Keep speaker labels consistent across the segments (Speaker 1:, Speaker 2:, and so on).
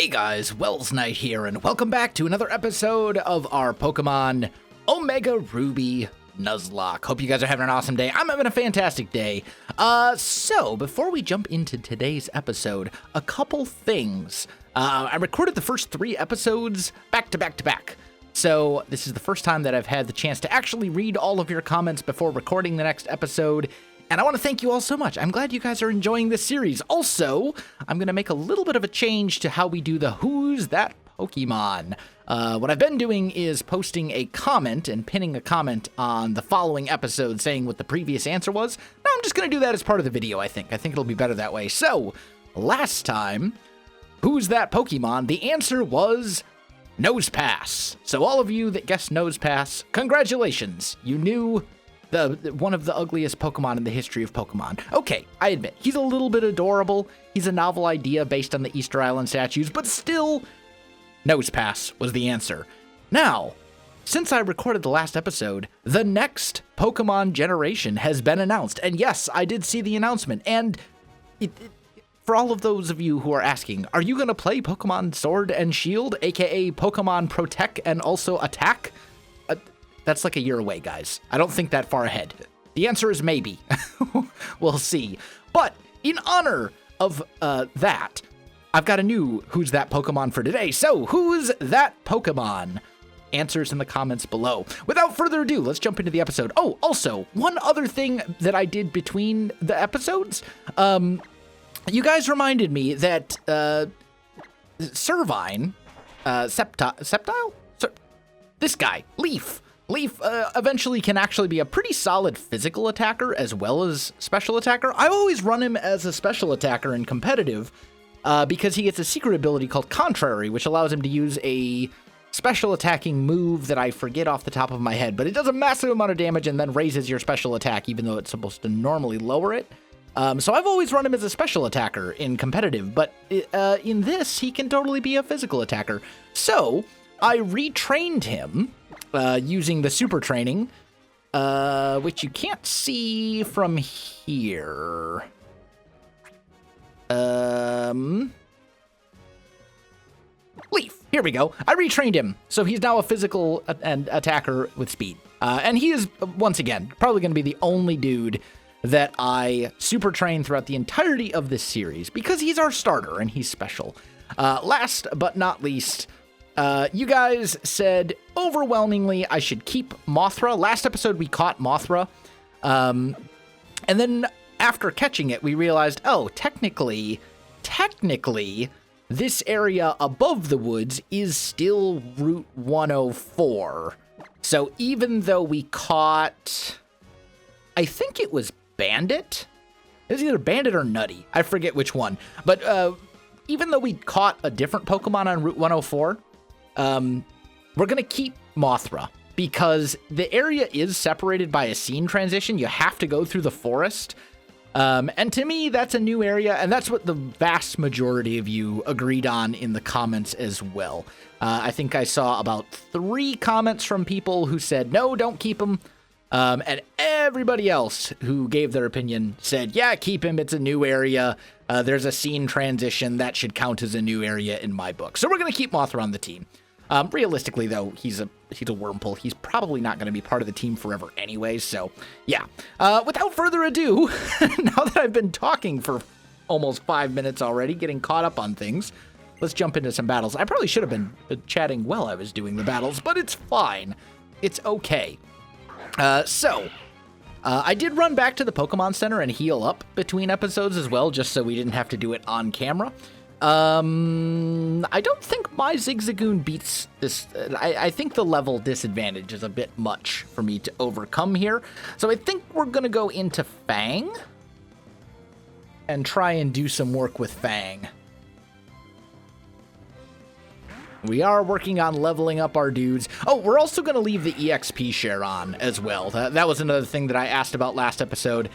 Speaker 1: Hey guys, Welsknight here, and welcome back to another episode of our Pokemon Omega Ruby Nuzlocke. Hope you guys are having an awesome day. I'm having a fantastic day. So before we jump into today's episode, a couple things. I recorded the first 3 episodes back to back. So this is the first time that I've had the chance to actually read all of your comments before recording the next episode. And I want to thank you all so much. I'm glad you guys are enjoying this series. Also, I'm going to make a little bit of a change to how we do the Who's That Pokemon. What I've been doing is posting a comment and pinning a comment on the following episode saying what the previous answer was. Now I'm just going to do that as part of the video, I think. I think it'll be better that way. So, last time, Who's That Pokemon? The answer was Nosepass. So all of you that guessed Nosepass, congratulations. You knew one of the ugliest Pokemon in the history of Pokemon. Okay, I admit, he's a little bit adorable. He's a novel idea based on the Easter Island statues, but still, Nosepass was the answer. Now, since I recorded the last episode, the next Pokemon generation has been announced. And yes, I did see the announcement. And for all of those of you who are asking, are you going to play Pokemon Sword and Shield, aka Pokemon Protect and also Attack? That's like a year away, guys. I don't think that far ahead. The answer is maybe. We'll see. But in honor of that, I've got a new Who's That Pokemon for today. So, who's that Pokemon? Answers in the comments below. Without further ado, let's jump into the episode. Oh, also, one other thing that I did between the episodes. You guys reminded me that Servine, Sceptile? This guy, Leaf eventually can actually be a pretty solid physical attacker as well as special attacker. I always run him as a special attacker in competitive because he gets a secret ability called Contrary, which allows him to use a special attacking move that I forget off the top of my head, but it does a massive amount of damage and then raises your special attack, even though it's supposed to normally lower it. So I've always run him as a special attacker in competitive, but in this, he can totally be a physical attacker. So I retrained him using the super training, which you can't see from here. Leaf. Here we go. I retrained him, so he's now a physical and attacker with speed. And he is, once again, probably going to be the only dude that I super train throughout the entirety of this series, because he's our starter and he's special. Last but not least, you guys said overwhelmingly I should keep Mothra. Last episode we caught Mothra, and then after catching it we realized, oh, technically this area above the woods is still Route 104. So even though we caught, I think it was Bandit? It was either Bandit or Nutty. I forget which one. But even though we caught a different Pokemon on Route 104, we're going to keep Mothra because the area is separated by a scene transition. You have to go through the forest. And to me, that's a new area, and that's what the vast majority of you agreed on in the comments as well. I think I saw about 3 comments from people who said, no, don't keep him. And everybody else who gave their opinion said, yeah, keep him. It's a new area. There's a scene transition. That should count as a new area in my book. So we're going to keep Mothra on the team. Realistically, though, he's a Wurmple. He's probably not going to be part of the team forever anyway, so yeah. Without further ado, now that I've been talking for almost 5 minutes already, getting caught up on things, let's jump into some battles. I probably should have been chatting while I was doing the battles, but it's fine. It's okay. I did run back to the Pokemon Center and heal up between episodes as well, just so we didn't have to do it on camera. I don't think my Zigzagoon beats this. I think the level disadvantage is a bit much for me to overcome here. So I think we're going to go into Fang and try and do some work with Fang. We are working on leveling up our dudes. Oh, we're also going to leave the EXP share on as well. That was another thing that I asked about last episode.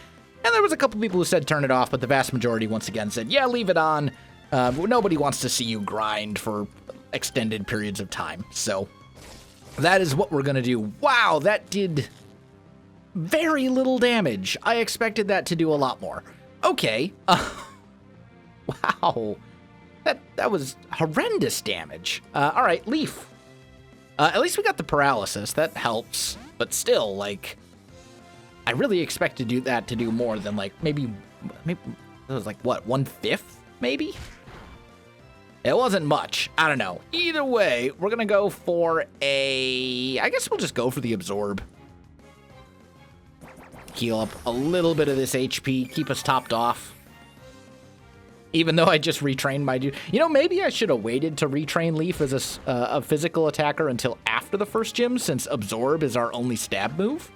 Speaker 1: And there was a couple people who said turn it off, but the vast majority once again said, yeah, leave it on. Nobody wants to see you grind for extended periods of time. So that is what we're going to do. Wow, that did very little damage. I expected that to do a lot more. Okay. Wow. That was horrendous damage. All right, Leaf. At least we got the paralysis. That helps. But still, like, I really expect to do that to do more than, like, maybe it was like, what, 1/5, maybe? It wasn't much. I don't know. Either way, we're going to go for I guess we'll just go for the Absorb. Heal up a little bit of this HP, keep us topped off. Even though I just retrained my dude. You know, maybe I should have waited to retrain Leaf as a physical attacker until after the first gym, since Absorb is our only stab move.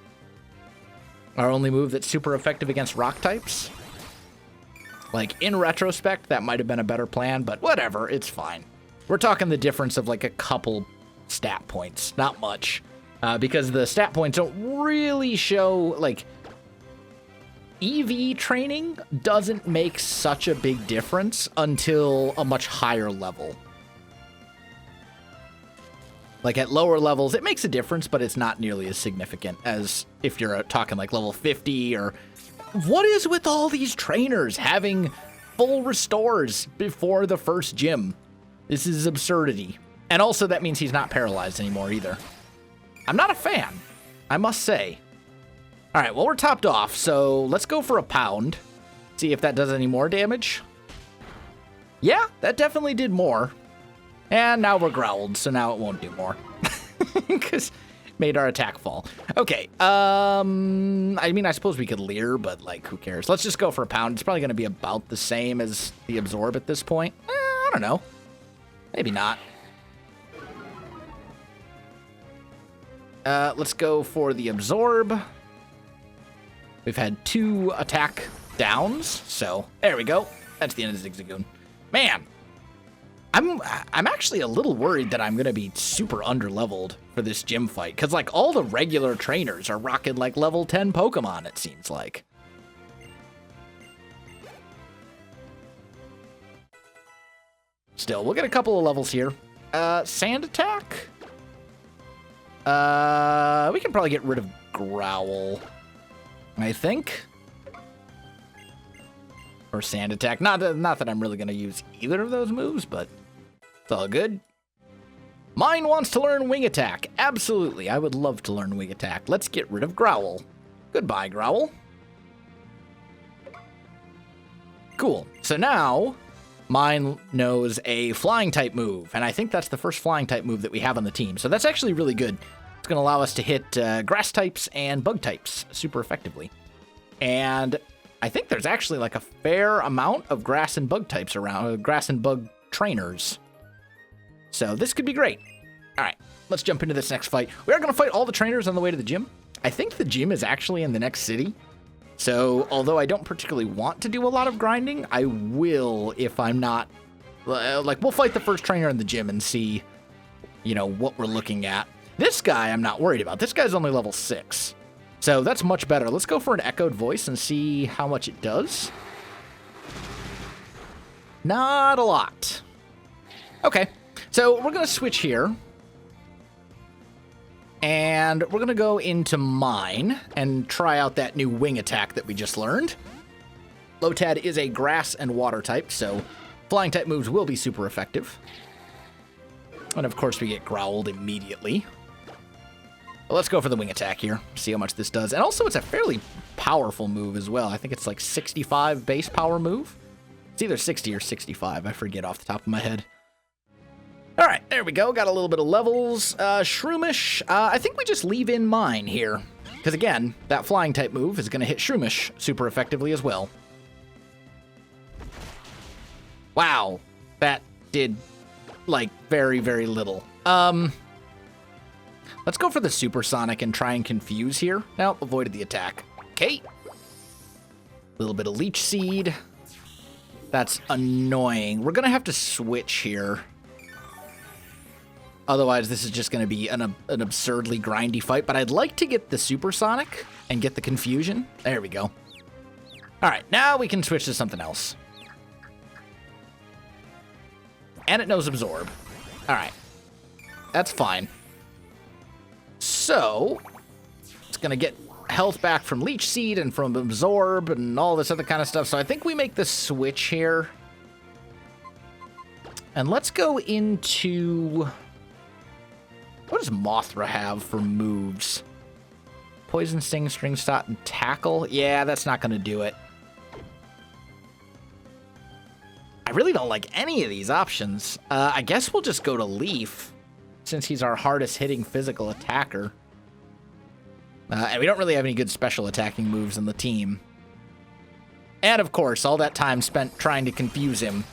Speaker 1: Our only move that's super effective against rock types. Like, in retrospect, that might have been a better plan, but whatever, it's fine. We're talking the difference of, like, a couple stat points, not much. Because the stat points don't really show, like, EV training doesn't make such a big difference until a much higher level. Like, at lower levels, it makes a difference, but it's not nearly as significant as if you're talking, like, level 50 or... What is with all these trainers having full restores before the first gym? This is absurdity. And also, that means he's not paralyzed anymore either. I'm not a fan, I must say. All right, well, we're topped off, so let's go for a pound. See if that does any more damage. Yeah, that definitely did more. And now we're growled, so now it won't do more. Because made our attack fall. Okay, I mean, I suppose we could leer, but, like, who cares? Let's just go for a pound. It's probably going to be about the same as the Absorb at this point. I don't know. Maybe not. Let's go for the Absorb. We've had 2 attack downs, so there we go. That's the end of Zigzagoon. Man, I'm actually a little worried that I'm going to be super underleveled for this gym fight, because, like, all the regular trainers are rocking, like, level 10 Pokemon, it seems like. Still, we'll get a couple of levels here. Sand attack? We can probably get rid of Growl, I think. Or Sand Attack. Not that I'm really going to use either of those moves, but it's all good. Mine wants to learn Wing Attack. Absolutely, I would love to learn Wing Attack. Let's get rid of Growl. Goodbye, Growl. Cool. So now, mine knows a Flying type move, and I think that's the first Flying type move that we have on the team. So that's actually really good. It's going to allow us to hit Grass types and Bug types super effectively. And I think there's actually, like, a fair amount of Grass and Bug types around, Grass and Bug trainers. So this could be great. All right, let's jump into this next fight. We are going to fight all the trainers on the way to the gym. I think the gym is actually in the next city. So although I don't particularly want to do a lot of grinding, I will if I'm not... Like, we'll fight the first trainer in the gym and see, you know, what we're looking at. This guy I'm not worried about. This guy's only level 6. So that's much better. Let's go for an echoed voice and see how much it does. Not a lot. Okay, so we're going to switch here. And we're going to go into mine and try out that new Wing Attack that we just learned. Lotad is a Grass and Water type, so Flying type moves will be super effective. And of course we get Growled immediately. But let's go for the Wing Attack here, see how much this does. And also it's a fairly powerful move as well. I think it's like 65 base power move. It's either 60 or 65, I forget off the top of my head. All right, there we go. Got a little bit of levels. Shroomish, I think we just leave in mine here. Because again, that Flying type move is going to hit Shroomish super effectively as well. Wow, that did, like, very, very little. Let's go for the Supersonic and try and confuse here. Nope, avoided the attack. Okay. A little bit of Leech Seed. That's annoying. We're going to have to switch here. Otherwise, this is just going to be an absurdly grindy fight. But I'd like to get the Supersonic and get the confusion. There we go. All right, now we can switch to something else. And it knows Absorb. All right. That's fine. So, it's going to get health back from Leech Seed and from Absorb and all this other kind of stuff. So I think we make the switch here. And let's go into... What does Mothra have for moves? Poison, Sting, String Shot, and Tackle? Yeah, that's not going to do it. I really don't like any of these options. I guess we'll just go to Leaf, since he's our hardest hitting physical attacker. And we don't really have any good special attacking moves in the team. And of course, all that time spent trying to confuse him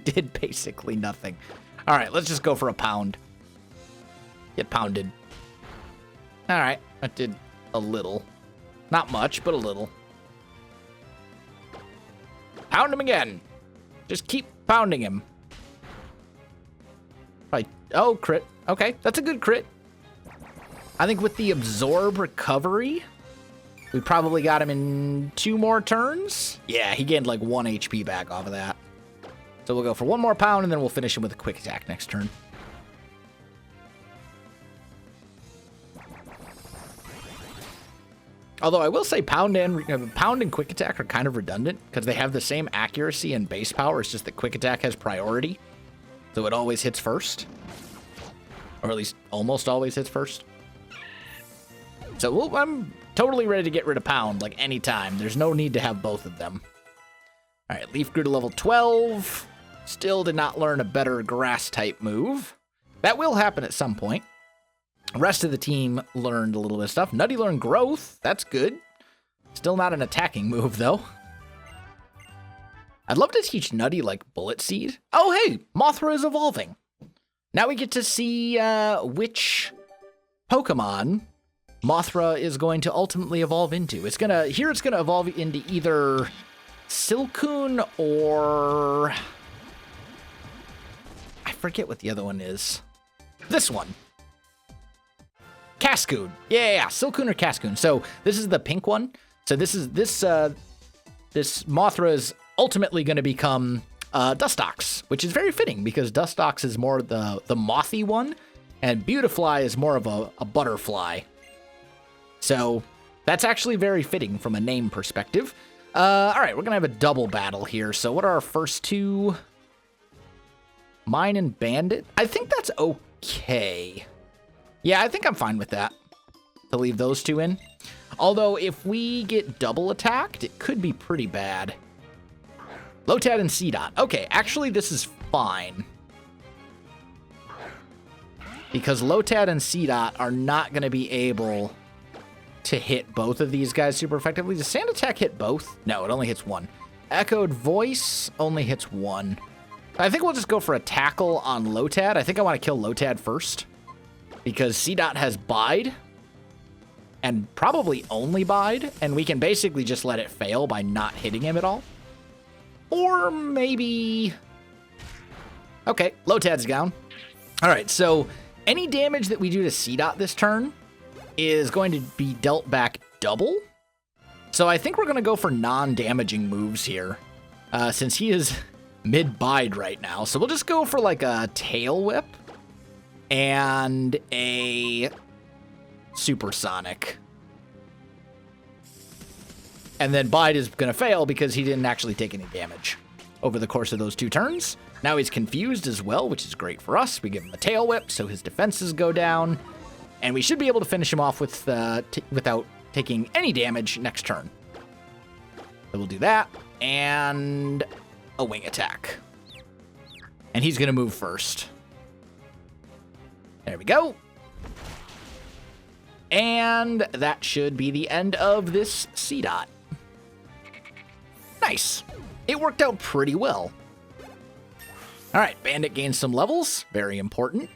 Speaker 1: did basically nothing. All right, let's just go for a pound. Get pounded. All right, that did a little. Not much, but a little. Pound him again. Just keep pounding him. Right. Oh, crit. Okay, that's a good crit. I think with the Absorb recovery, we probably got him in 2 more turns. Yeah, he gained like 1 HP back off of that. So we'll go for 1 more pound, and then we'll finish him with a quick attack next turn. Although I will say pound and quick attack are kind of redundant because they have the same accuracy and base power. It's just that quick attack has priority, so it always hits first, or at least almost always hits first. So I'm totally ready to get rid of pound like anytime. There's no need to have both of them. All right, Leaf grew to level 12. Still did not learn a better grass type move. That will happen at some point. The rest of the team learned a little bit of stuff. Nutty learned growth. That's good. Still not an attacking move, though. I'd love to teach Nutty, like, Bullet Seed. Oh, hey! Mothra is evolving. Now we get to see which Pokemon Mothra is going to ultimately evolve into. It's gonna evolve into either Silcoon or... I forget what the other one is. This one. Cascoon. Yeah, Silcoon or Cascoon. So this is the pink one. So this Mothra is ultimately going to become Dustox, which is very fitting because Dustox is more the mothy one, and Beautifly is more of a butterfly. So that's actually very fitting from a name perspective. All right, we're going to have a double battle here. So what are our first 2? Mine and Bandit? I think that's okay. Yeah, I think I'm fine with that, to leave those 2 in. Although, if we get double attacked, it could be pretty bad. Lotad and C-Dot. Okay, actually, this is fine. Because Lotad and C-Dot are not going to be able to hit both of these guys super effectively. Does Sand Attack hit both? No, it only hits 1. Echoed Voice only hits 1. I think we'll just go for a tackle on Lotad. I think I want to kill Lotad first, because C-Dot has Bide, and probably only Bide, and we can basically just let it fail by not hitting him at all. Or maybe... Okay, Lotad's down. All right, so any damage that we do to C-Dot this turn is going to be dealt back double. So I think we're going to go for non-damaging moves here, since he is mid-Bide right now. So we'll just go for like a Tail Whip and a Supersonic. And then Bide is going to fail because he didn't actually take any damage over the course of those 2 turns. Now he's confused as well, which is great for us. We give him a Tail Whip, so his defenses go down. And we should be able to finish him off with without taking any damage next turn. So we'll do that, and a Wing Attack. And he's going to move first. There we go. And that should be the end of this C-Dot. Nice. It worked out pretty well. All right, Bandit gains some levels. Very important.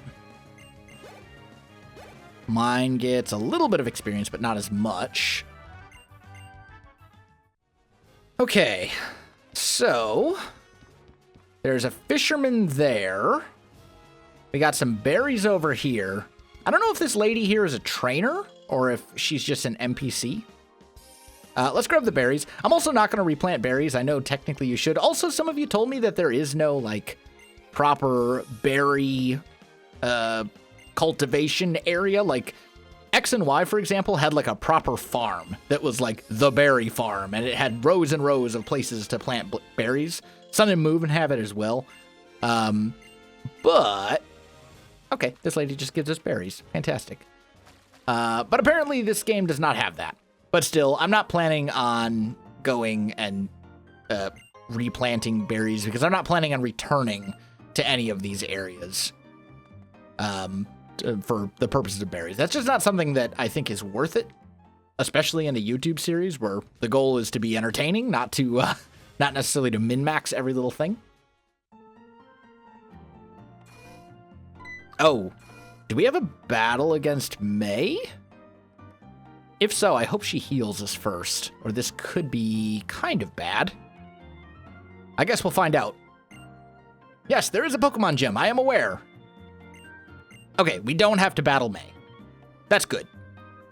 Speaker 1: Mine gets a little bit of experience, but not as much. Okay, so there's a fisherman there. We got some berries over here. I don't know if this lady here is a trainer or if she's just an NPC. Let's grab the berries. I'm also not going to replant berries. I know technically you should. Also, some of you told me that there is no, like, proper berry cultivation area. Like, X and Y, for example, had, like, a proper farm that was, like, the berry farm, and it had rows and rows of places to plant berries. Sun and Moon have it as well. But, okay, this lady just gives us berries. Fantastic. But apparently this game does not have that. But still, I'm not planning on going and replanting berries because I'm not planning on returning to any of these areas for the purposes of berries. That's just not something that I think is worth it, especially in a YouTube series where the goal is to be entertaining, not to not necessarily to min-max every little thing. Oh, do we have a battle against May? If so, I hope she heals us first, or this could be kind of bad. I guess we'll find out. Yes, there is a Pokemon gym, I am aware. Okay, we don't have to battle May. That's good.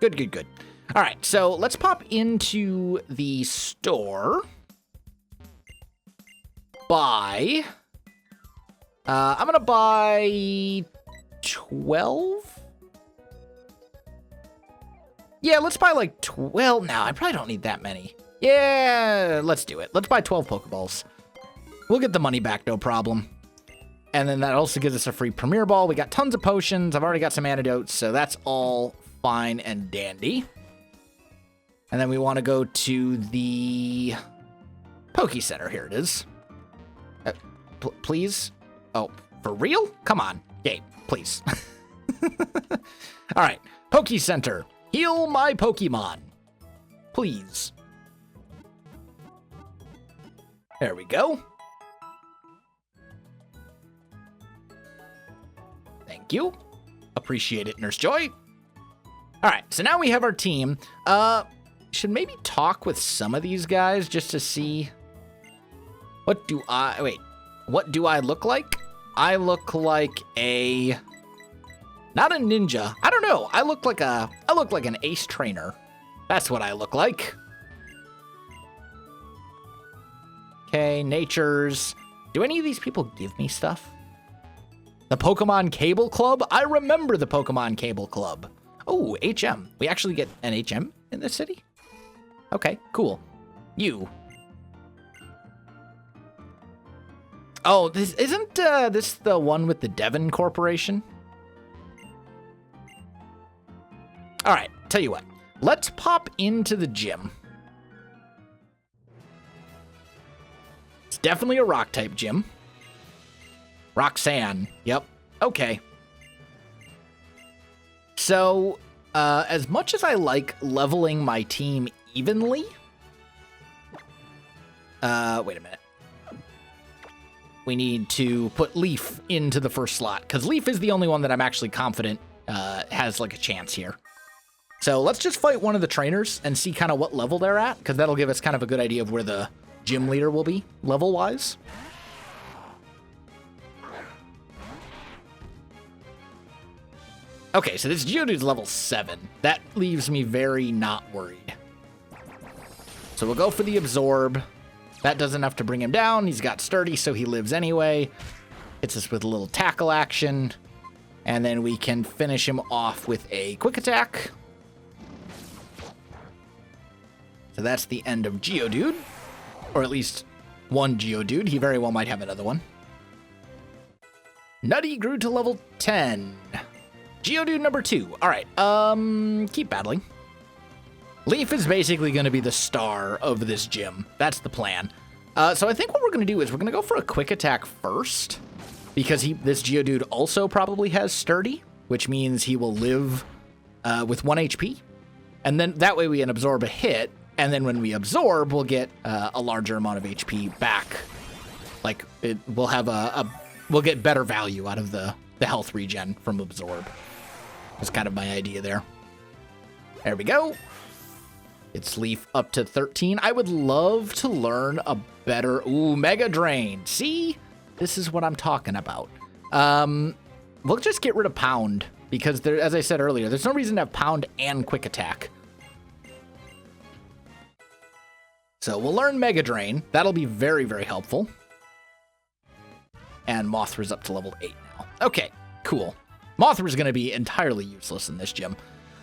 Speaker 1: Good, good, good. All right, so let's pop into the store. Buy. I'm gonna buy 12? Yeah, let's buy like 12. No, I probably don't need that many. Yeah, let's do it. Let's buy 12 Pokeballs. We'll get the money back, no problem. And then that also gives us a free Premier Ball. We got tons of potions. I've already got some antidotes, so that's all fine and dandy. And then we want to go to the Poke Center. Here it is. Please? Oh, for real? Come on. Gabe, please. All right. Poke Center. Heal my Pokemon. Please. There we go. Thank you. Appreciate it, Nurse Joy. All right, so now we have our team. Should maybe talk with some of these guys just to see. What do I look like? I look like a, not a ninja. I don't know. I look like an ace trainer. That's what I look like. Okay, natures. Do any of these people give me stuff? The Pokemon Cable Club? I remember the Pokemon Cable Club. Oh, HM. We actually get an HM in this city? Okay, cool. You. Oh, this isn't this the one with the Devon Corporation? All right, tell you what. Let's pop into the gym. It's definitely a rock type gym. Roxanne. Yep. Okay. So, as much as I like leveling my team evenly, wait a minute. We need to put Leaf into the first slot, because Leaf is the only one that I'm actually confident has like a chance here. So let's just fight one of the trainers and see kind of what level they're at, because that'll give us kind of a good idea of where the gym leader will be level-wise. Okay, so this Geodude's level 7. That leaves me very not worried. So we'll go for the Absorb. That does enough to bring him down. He's got Sturdy, so he lives anyway. Hits us with a little tackle action. And then we can finish him off with a Quick Attack. So that's the end of Geodude. Or at least one Geodude. He very well might have another one. Nutty grew to level 10. Geodude number 2. All right, keep battling. Leaf is basically going to be the star of this gym. That's the plan. So I think what we're going to do is we're going to go for a Quick Attack first, because this Geodude also probably has Sturdy, which means he will live with 1 HP. And then that way we can absorb a hit, and then when we absorb, we'll get a larger amount of HP back. Like, we'll have we'll get better value out of the health regen from absorb. That's kind of my idea there. There we go. It's Leaf up to 13. I would love to learn a better... Ooh, Mega Drain. See? This is what I'm talking about. We'll just get rid of Pound, because there, as I said earlier, there's no reason to have Pound and Quick Attack. So we'll learn Mega Drain. That'll be very, very helpful. And Mothra's up to level 8 now. Okay, cool. Mothra's going to be entirely useless in this gym.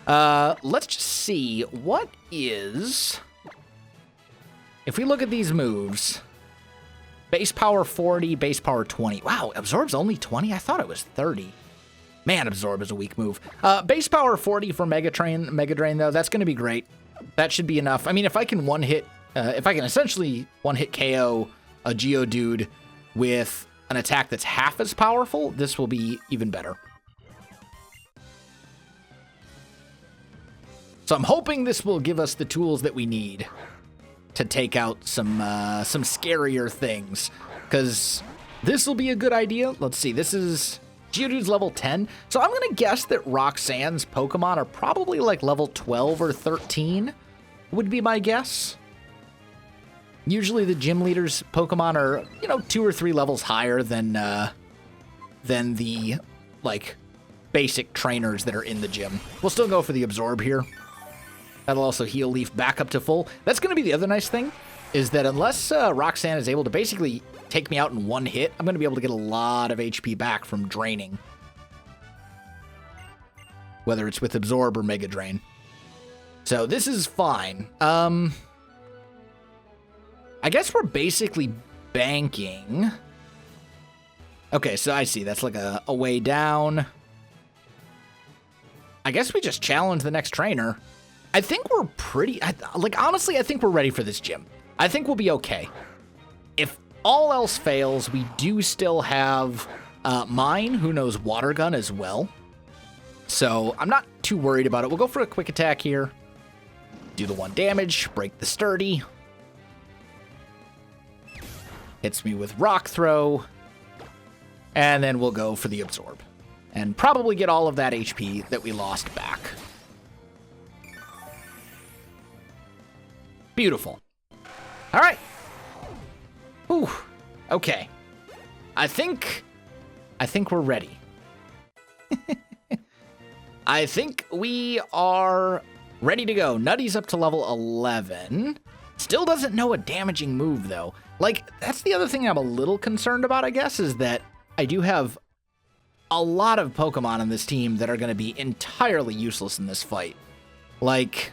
Speaker 1: Let's just see, what is... If we look at these moves, Base power 40, base power 20. Wow, Absorb's only 20? I thought it was 30. Man, Absorb is a weak move. Base power 40 for Mega Drain, though, that's going to be great. That should be enough. I mean, if I can essentially one-hit KO a Geodude with an attack that's half as powerful, this will be even better. So I'm hoping this will give us the tools that we need to take out some scarier things, because this will be a good idea. Let's see, this is Geodude's level 10, so I'm gonna guess that Roxanne's Pokemon are probably like level 12 or 13, would be my guess. Usually the gym leader's Pokemon are, 2 or 3 levels higher than the, like, basic trainers that are in the gym. We'll still go for the Absorb here. That'll also heal Leaf back up to full. That's going to be the other nice thing, is that unless Roxanne is able to basically take me out in one hit, I'm going to be able to get a lot of HP back from draining. Whether it's with Absorb or Mega Drain. So this is fine. I guess we're basically banking. Okay, so I see. That's like a way down. I guess we just challenge the next trainer. I think we're honestly, I think we're ready for this gym. I think we'll be okay. If all else fails, we do still have Mine, who knows Water Gun as well. So I'm not too worried about it. We'll go for a quick attack here. Do the 1 damage, break the sturdy. Hits me with Rock Throw. And then we'll go for the Absorb. And probably get all of that HP that we lost back. Beautiful. All right. Ooh. Okay. I think we're ready. I think we are ready to go. Nutty's up to level 11. Still doesn't know a damaging move, though. Like, that's the other thing I'm a little concerned about, I guess, is that I do have a lot of Pokemon on this team that are going to be entirely useless in this fight. Like,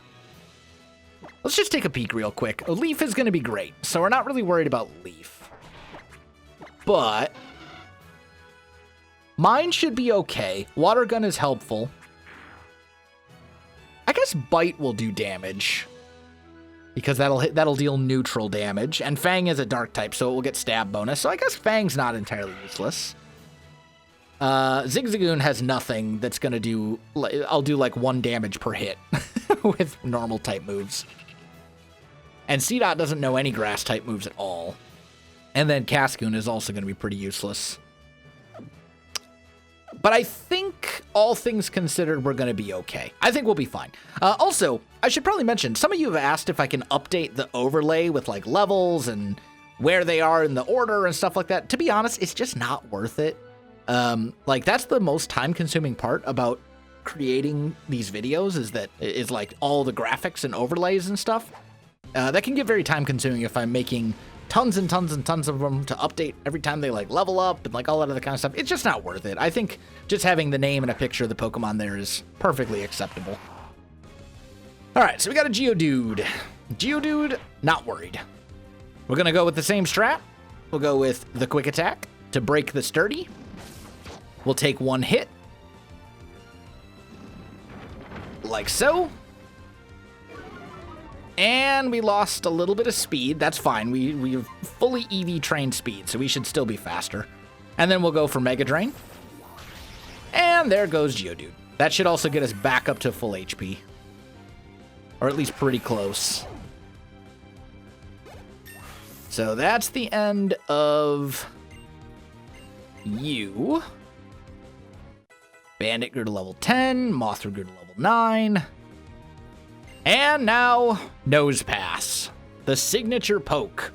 Speaker 1: let's just take a peek real quick. Leaf is going to be great, so we're not really worried about Leaf. But Mine should be okay. Water Gun is helpful. I guess Bite will do damage, because that'll deal neutral damage. And Fang is a dark type, so it will get stab bonus. So I guess Fang's not entirely useless. Zigzagoon has nothing that's going to do... I'll do like 1 damage per hit with normal type moves. And C-Dot doesn't know any grass type moves at all. And then Cascoon is also going to be pretty useless. But I think, all things considered, we're going to be okay. I think we'll be fine. Also, I should probably mention, some of you have asked if I can update the overlay with like levels and where they are in the order and stuff like that. To be honest, it's just not worth it. Like, that's the most time-consuming part about creating these videos, is like all the graphics and overlays and stuff. That can get very time-consuming if I'm making tons and tons and tons of them to update every time they like level up and like all that other kind of stuff. It's just not worth it. I think just having the name and a picture of the Pokemon there is perfectly acceptable. All right, so we got a Geodude. Geodude, not worried. We're gonna go with the same strat. We'll go with the quick attack to break the sturdy. We'll take 1 hit. Like so. And we lost a little bit of speed. That's fine. We've fully EV trained speed, so we should still be faster. And then we'll go for Mega Drain. And there goes Geodude. That should also get us back up to full HP. Or at least pretty close. So that's the end of you. Bandit grew to level 10. Mothra grew to level 9. And now, Nose Pass, the signature poke.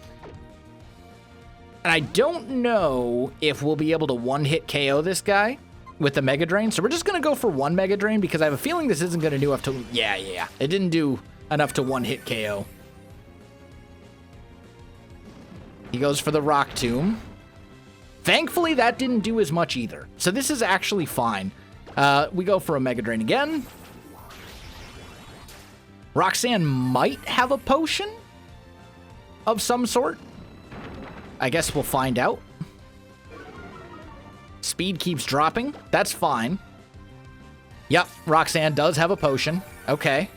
Speaker 1: And I don't know if we'll be able to one-hit KO this guy with the Mega Drain, so we're just going to go for 1 Mega Drain, because I have a feeling this isn't going to do enough to... Yeah, it didn't do enough to one-hit KO. He goes for the Rock Tomb. Thankfully, that didn't do as much either, so this is actually fine. We go for a Mega Drain again. Roxanne might have a potion of some sort. I guess we'll find out. Speed keeps dropping. That's fine. Yep, Roxanne does have a potion. Okay.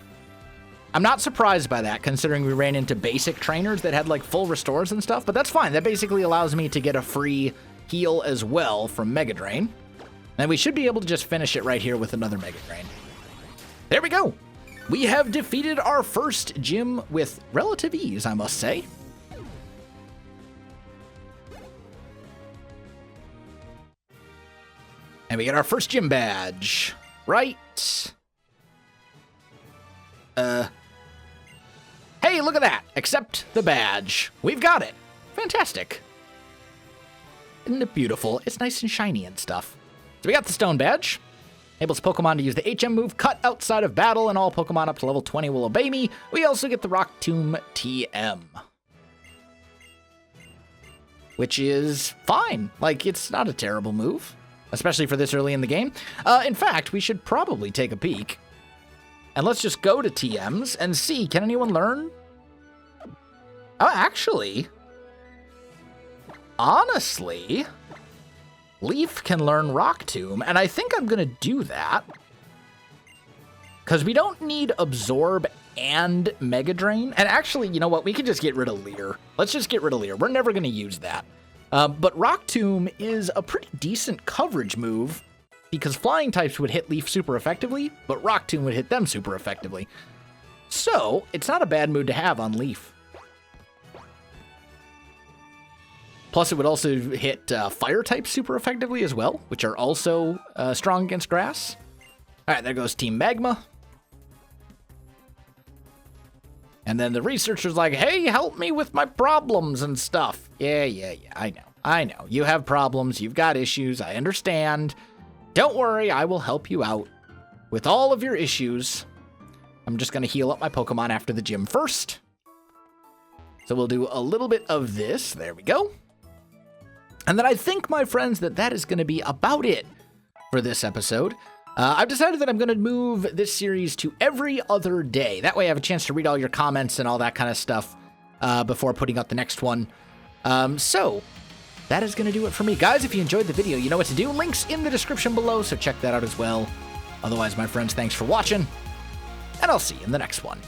Speaker 1: I'm not surprised by that, considering we ran into basic trainers that had, like, full restores and stuff, but that's fine. That basically allows me to get a free heal as well from Mega Drain. And we should be able to just finish it right here with another Mega Drain. There we go. We have defeated our first gym with relative ease, I must say. And we get our first gym badge. Right. Hey, look at that. Accept the badge. We've got it. Fantastic. Isn't it beautiful? It's nice and shiny and stuff. So we got the stone badge. Enables Pokemon to use the HM move cut outside of battle, and all Pokemon up to level 20 will obey me. We also get the Rock Tomb TM. Which is fine. Like, it's not a terrible move, especially for this early in the game. In fact, we should probably take a peek. And let's just go to TMs and see, can anyone learn? Oh, actually, honestly, Leaf can learn Rock Tomb, and I think I'm going to do that. Because we don't need Absorb and Mega Drain. And actually, you know what? We can just get rid of Leer. Let's just get rid of Leer. We're never going to use that. But Rock Tomb is a pretty decent coverage move, because flying types would hit Leaf super effectively, but Rock Tomb would hit them super effectively. So, it's not a bad mood to have on Leaf. Plus, it would also hit fire types super effectively as well, which are also strong against grass. All right, there goes Team Magma. And then the researcher's like, hey, help me with my problems and stuff. Yeah, I know. You have problems, you've got issues, I understand. Don't worry, I will help you out with all of your issues. I'm just going to heal up my Pokemon after the gym first. So we'll do a little bit of this. There we go. And then I think, my friends, that is going to be about it for this episode. I've decided that I'm going to move this series to every other day. That way I have a chance to read all your comments and all that kind of stuff before putting out the next one. So that is going to do it for me. Guys, if you enjoyed the video, you know what to do. Links in the description below, so check that out as well. Otherwise, my friends, thanks for watching, and I'll see you in the next one.